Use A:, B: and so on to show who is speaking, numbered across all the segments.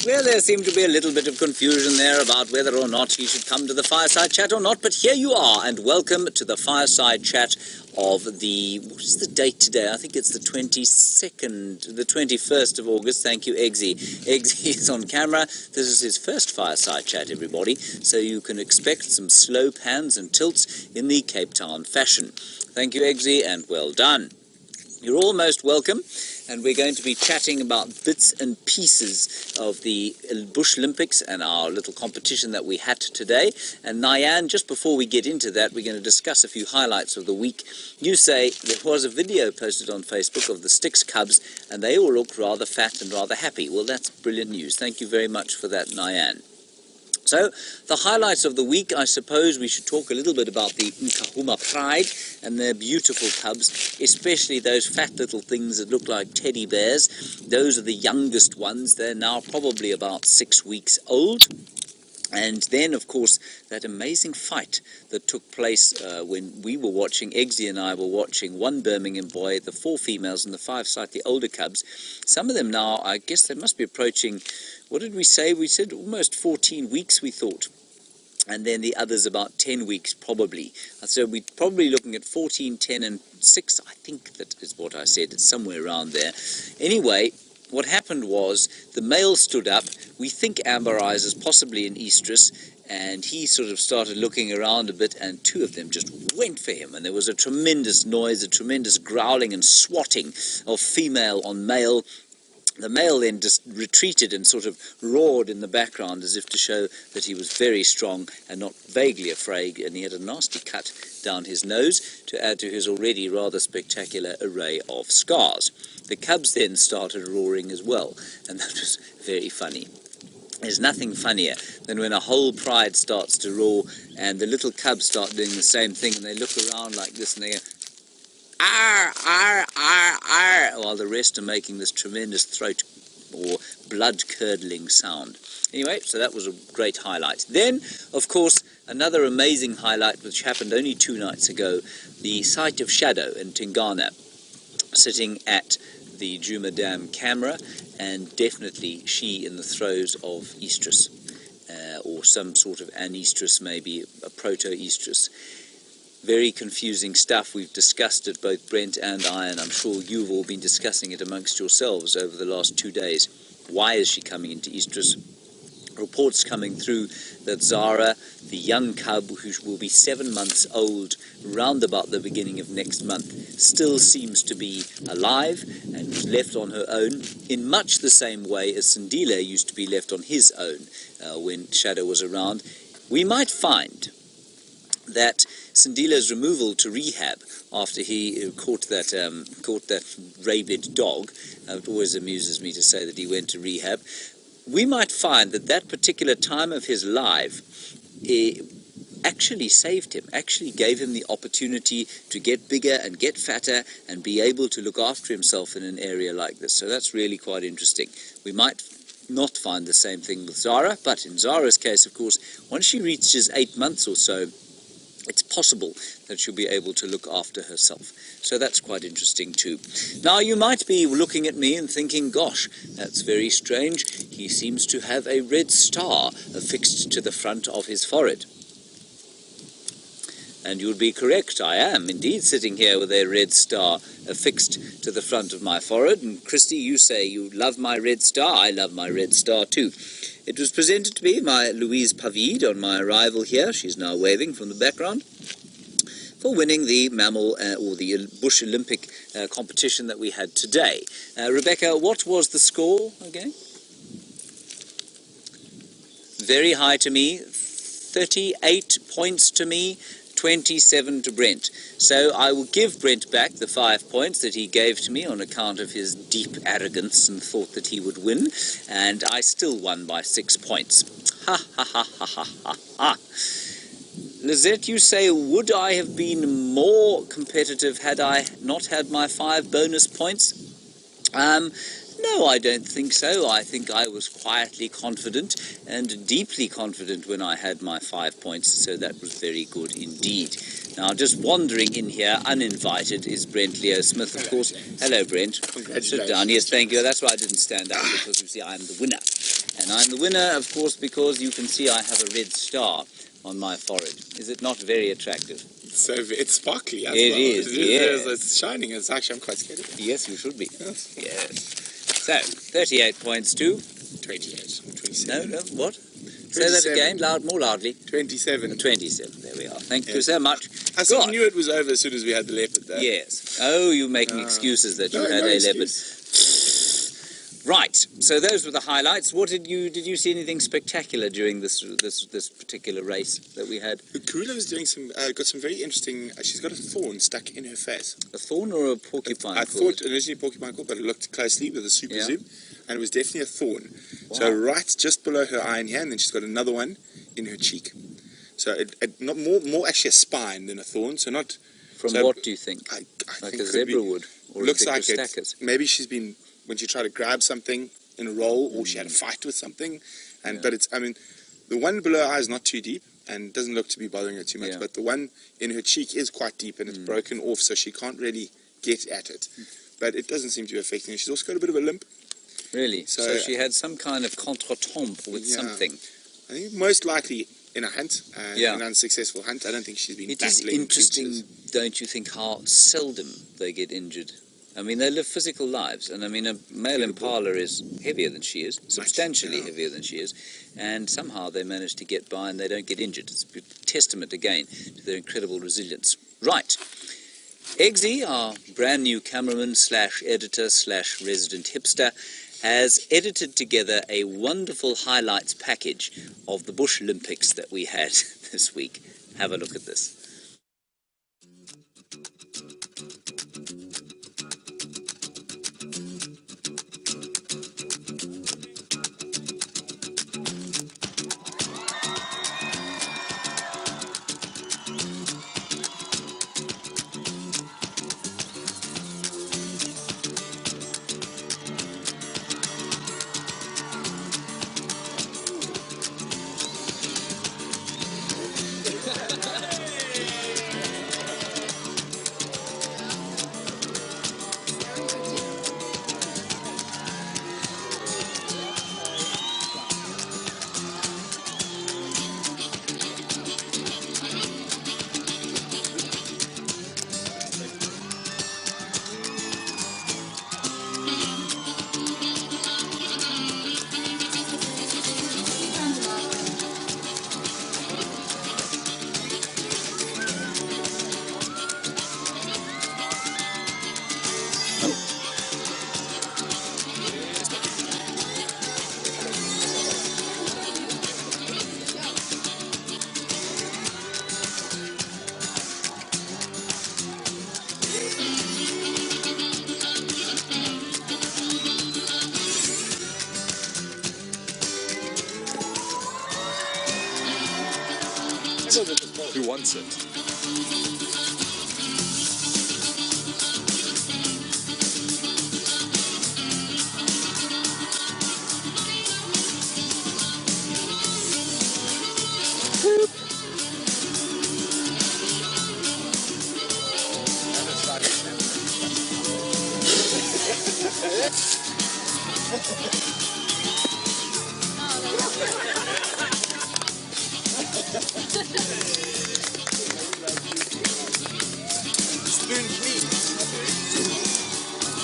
A: Well, there seemed to be a little bit of confusion there about whether or not he should come to the Fireside Chat or not, but here you are, and welcome to the Fireside Chat of the, what is the date today? I think it's the 21st of August. Thank you, Eggsy. Eggsy is on camera. This is his first Fireside Chat, everybody, so you can expect some slow pans and tilts in the Cape Town fashion. Thank you, Eggsy, and well done. You're all most welcome, and we're going to be chatting about bits and pieces of the Bush Olympics and our little competition that we had today. And Nyan, just before we get into that, we're going to discuss a few highlights of the week. You say there was a video posted on Facebook of the Styx Cubs, and they all looked rather fat and rather happy. Well, that's brilliant news. Thank you very much for that, Nyan. So, the highlights of the week, I suppose we should talk a little bit about the Nkahuma Pride and their beautiful cubs, especially those fat little things that look like teddy bears. Those are the youngest ones. They're now probably about 6 weeks old. And then, of course, that amazing fight that took place when we were watching, Eggsy and I were watching, one Birmingham boy, the 4 females and the 5 slightly older cubs. Some of them now, I guess they must be approaching, what did we say? We said almost 14 weeks, we thought. And then the others about 10 weeks, probably. So we're probably looking at 14, 10 and 6. I think that is what I said. It's somewhere around there. Anyway, what happened was the male stood up. We think Amber Eyes is possibly an estrus, and he sort of started looking around a bit, and 2 of them just went for him. And there was a tremendous noise, a tremendous growling and swatting of female on male. The male then just retreated and sort of roared in the background as if to show that he was very strong and not vaguely afraid, and he had a nasty cut down his nose to add to his already rather spectacular array of scars. The cubs then started roaring as well, and that was very funny. There's nothing funnier than when a whole pride starts to roar and the little cubs start doing the same thing, and they look around like this and they go, "Arr, arr, arr, arr," while the rest are making this tremendous throat or blood-curdling sound. Anyway, so that was a great highlight. Then, of course, another amazing highlight which happened only 2 nights ago, the sight of Shadow in Tingana, sitting at the Djuma Dam camera, and definitely she in the throes of estrus, or some sort of anestrus, maybe a proto-estrus. Very confusing stuff. We've discussed it, both Brent and I, and I'm sure you've all been discussing it amongst yourselves over the last 2 days. Why is she coming into estrus? Reports coming through that Zara, the young cub, who will be 7 months old round about the beginning of next month, still seems to be alive and was left on her own in much the same way as Sindile used to be left on his own when Shadow was around. We might find that Sindile's removal to rehab after he caught that rabid dog, it always amuses me to say that he went to rehab, we might find that that particular time of his life actually saved him, actually gave him the opportunity to get bigger and get fatter and be able to look after himself in an area like this. So that's really quite interesting. We might not find the same thing with Zara, but in Zara's case, of course, once she reaches 8 months or so, it's possible that she'll be able to look after herself. So that's quite interesting too. Now, you might be looking at me and thinking, gosh, that's very strange. He seems to have a red star affixed to the front of his forehead. And you'd be correct. I am indeed sitting here with a red star affixed to the front of my forehead. And Christy, you say you love my red star. I love my red star too. It was presented to me by Louise Pavid on my arrival here. She's now waving from the background, for winning the mammal or the Bush Olympic competition that we had today. Rebecca, what was the score again? Very high to me, 38 points to me, 27 to Brent. So I will give Brent back the 5 points that he gave to me on account of his deep arrogance and thought that he would win, and I still won by 6 points. Ha ha ha ha ha ha ha. Lizette, you say, would I have been more competitive had I not had my 5 bonus points? No, I don't think so. I think I was quietly confident and deeply confident when I had my 5 points, so that was very good indeed. Now, just wandering in here, uninvited, is Brent Leo Smith, of course. Hello, Brent. Sit down. Yes, thank you. That's why I didn't stand up, because, you see, I'm the winner. And And I'm the winner, of course, because you can see I have a red star on my forehead. Is it not very attractive?
B: So it's sparkly as
A: It
B: well.
A: is, yes.
B: It's shining. It's actually, I'm quite scared of it.
A: Yes, you should be.
B: Yes.
A: Yes. So, 38 points to...
B: 28, 27.
A: No, what? Say that again, more loudly.
B: 27.
A: 27, there we are. Thank you
B: Yes.
A: so much.
B: I sort of knew it was over as soon as we had the leopard there.
A: Yes. Oh, you're making excuses that you had
B: no
A: a leopard.
B: excuse.
A: Right. So those were the highlights. What did you see anything spectacular during this particular race that we had?
B: Karula was doing got some very interesting, she's got a thorn stuck in her face.
A: A thorn or a porcupine?
B: I thought initially porcupine quill, but I looked closely with a super zoom, and it was definitely a thorn. Wow. So right just below her eye in here, and then she's got another one in her cheek. So not more actually a spine than a thorn. So not.
A: From what do you think?
B: I
A: like
B: think
A: a zebra would, or
B: looks
A: a
B: like
A: stackers.
B: Maybe she's been when she tried to grab something in a roll, or she had a fight with something, and but it's the one below her eye is not too deep and doesn't look to be bothering her too much, but the one in her cheek is quite deep and it's broken off, so she can't really get at it. But it doesn't seem to be affecting her. She's also got a bit of a limp.
A: Really? So she had some kind of contretemps with something.
B: I think most likely in a hunt, an unsuccessful hunt. I don't think she's been battling.
A: It is interesting, don't you think, how seldom they get injured? I mean, they live physical lives, and I mean, a male impala is heavier than she is, substantially heavier than she is, and somehow they manage to get by and they don't get injured. It's a testament, again, to their incredible resilience. Right. Eggsy, our brand new cameraman / editor / resident hipster, has edited together a wonderful highlights package of the Bush Olympics that we had this week. Have a look at this.
C: Who wants it?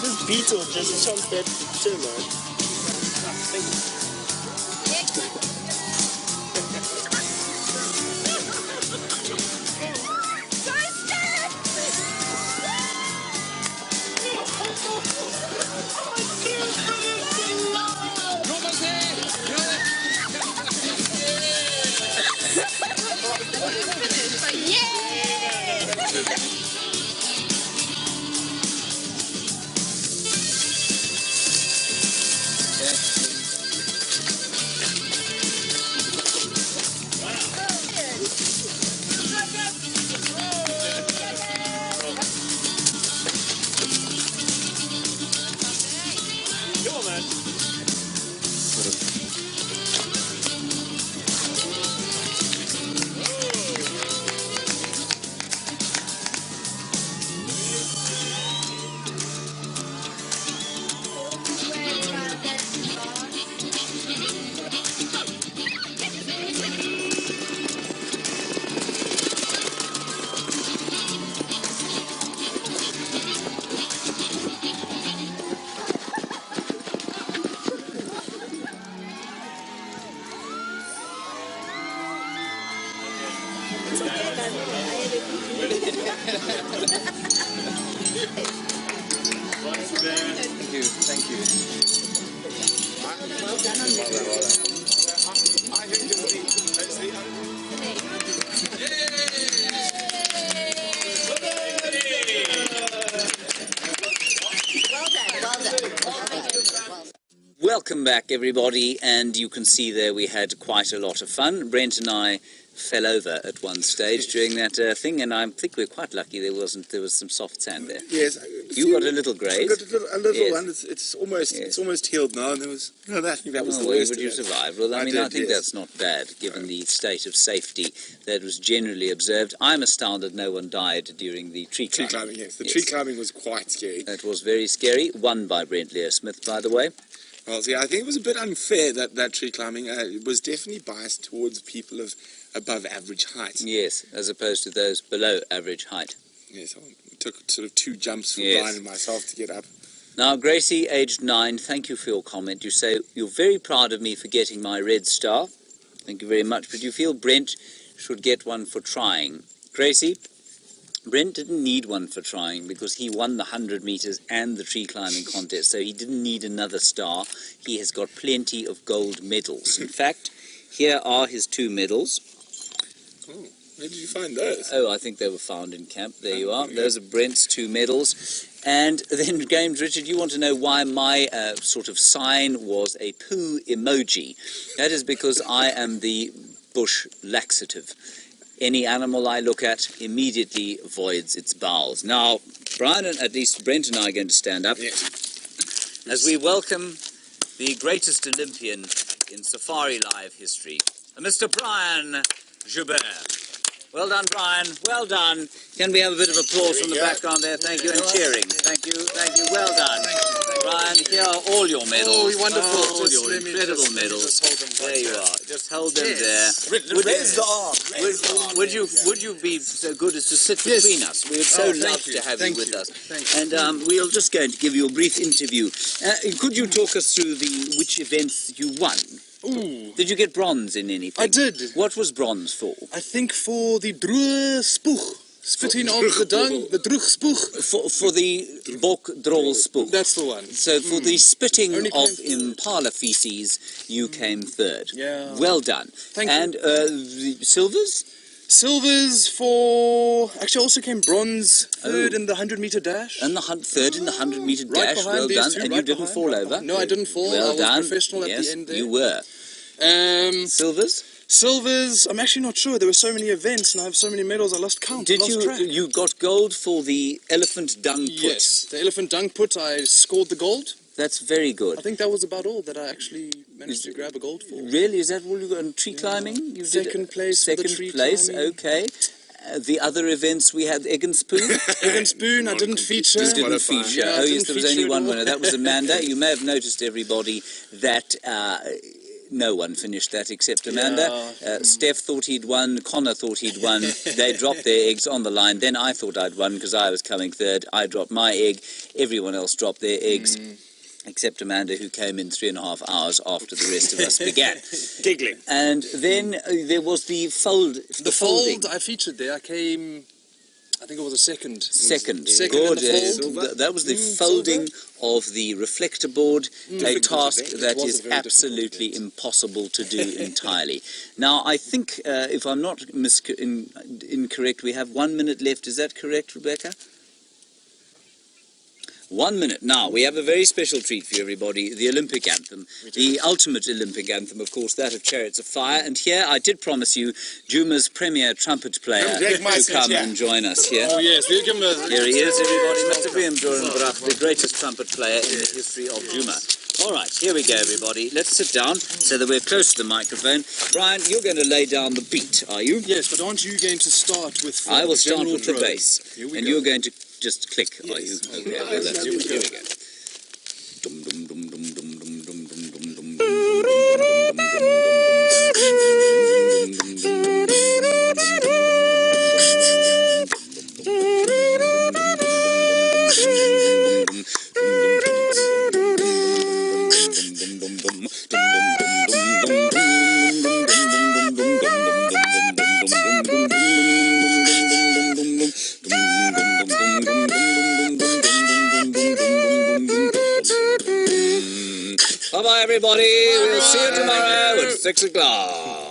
D: This beetle just chomped that termite.
A: Welcome back, everybody, and you can see there we had quite a lot of fun. Brent and I fell over at one stage during that thing, and I think we're quite lucky there was some soft sand there.
B: Yes.
A: You got a little graze.
B: I got a little
A: Yes.
B: one. It's almost healed now, and there was I think that was the
A: well,
B: worst.
A: but you
B: of it.
A: survived. Well, I mean,
B: did,
A: I think
B: yes.
A: that's not bad, given the state of safety that was generally observed. I'm astounded no one died during the tree
B: Tree
A: climbing.
B: climbing, yes. The
A: Yes.
B: tree climbing was quite scary.
A: That was very scary. Won by Brent Smith, by the way.
B: Well, see, I think it was a bit unfair that tree climbing it was definitely biased towards people of above average height.
A: Yes, as opposed to those below average height.
B: Yes, it took sort of 2 jumps for
A: Yes.
B: Brian and myself to get up.
A: Now, Gracie, aged 9, thank you for your comment. You say you're very proud of me for getting my red star. Thank you very much. But you feel Brent should get one for trying. Gracie, Brent didn't need one for trying because he won the 100 meters and the tree climbing contest, so he didn't need another star. He has got plenty of gold medals. In fact, here are his 2 medals.
B: Oh, where did you find those?
A: Oh, I think they were found in camp. There you are. Those are Brent's 2 medals. And then, James Richard, you want to know why my sort of sign was a poo emoji. That is because I am the bush laxative. Any animal I look at immediately voids its bowels. Now, Brian, and at least Brent and I are going to stand up as we welcome the greatest Olympian in Safari Live history, Mr. Brian Joubert. Well done, Brian. Well done. Can we have a bit of applause from the background there? Thank you, and cheering. Thank you. Thank you. Well done. Brian, here are all your medals.
C: Oh, wonderful.
A: All
C: Just
A: your
C: let me
A: incredible
C: just- let me
A: medals.
C: just hold them
A: There
C: right
A: you
C: there.
A: are. Just hold them
C: Yes.
A: there.
C: Raise the arm.
A: Would you be so good as to sit between us? We would so
C: thank
A: love
C: you.
A: to have
C: Thank
A: you with
C: you.
A: us.
C: Thank you.
A: And we're just going to give you a brief interview. Could you talk us through which events you won?
C: Ooh,
A: Did you get bronze in anything?
C: I did.
A: What was bronze for?
C: I think for the droog spoeg. Spitting of the dung, the droog spoeg.
A: For the bok drol spook.
C: That's the one.
A: So for the spitting
C: Only
A: of
C: came third.
A: impala feces, you came third.
C: Yeah.
A: Well done.
C: Thank you.
A: And the silvers?
C: Silvers for... Actually, I also came bronze, third
A: Oh.
C: in the 100-meter dash.
A: And the third in the 100-meter
C: Right
A: dash.
C: behind
A: Well
C: these
A: done.
C: two,
A: And
C: right
A: you didn't
C: behind,
A: fall
C: right
A: over.
C: behind. No, I didn't fall.
A: Well
C: I was
A: done.
C: professional
A: Yes,
C: at the end there.
A: you were.
C: Silvers,
A: Silvers?
C: I'm actually not sure. There were so many events and I have so many medals, I lost count. I
A: Did
C: lost track.
A: you got gold for the elephant dung put?
C: Yes, the elephant dung put, I scored the gold.
A: That's very good.
C: I think that was about all that I actually managed to grab a gold for.
A: Really? Is that all you got in tree climbing? You
C: Second place for the
A: Second
C: tree
A: place,
C: climbing.
A: okay. The other events we had egg and spoon.
C: Egg and spoon, I didn't feature.
A: You didn't feature.
C: Yeah, I
A: Oh yes,
C: didn't
A: there was
C: feature
A: only
C: at
A: one
C: all.
A: winner. That was Amanda. You may have noticed, everybody, that no one finished that except Amanda. Steph thought he'd won. Connor thought he'd won. They dropped their eggs on the line. Then I thought I'd won because I was coming third. I dropped my egg. Everyone else dropped their eggs. Except Amanda, who came in 3.5 hours after the rest of us began.
B: Giggling.
A: And then there was the fold.
C: The
A: folding.
C: fold, I featured there. I came, I think it was a second.
A: Second.
C: Second
A: Good.
C: in the fold.
A: That was the folding of the reflector board, a task that
C: was
A: is
C: a very
A: absolutely
C: difficult
A: impossible to do entirely. Now, I think, if I'm not incorrect, we have 1 minute left. Is that correct, Rebecca? 1 minute. Now, we have a very special treat for you, everybody, the Olympic anthem, the ultimate Olympic anthem, of course, that of Chariots of Fire. And here, I did promise you, Djuma's premier trumpet player to come and join us here.
C: Oh yes, we'll give him a...
A: Here he is, everybody, Mr. William Dorenbrach, the greatest trumpet player in the history of Djuma. All right, here we go, everybody. Let's sit down so that we're close to the microphone. Brian, you're going to lay down the beat, are you?
C: Yes, but aren't you going to start with
A: I will start
C: general
A: with the
C: drone?
A: bass,
C: Here we
A: and
C: go.
A: you're going to just click, are you? Okay, well, that's
C: Here we
A: good.
C: go.
A: Here we go. Dum, dum, dum, dum, dum, dum, dum, dum, dum, dum, Bye-bye, everybody. We'll see you tomorrow at 6 o'clock.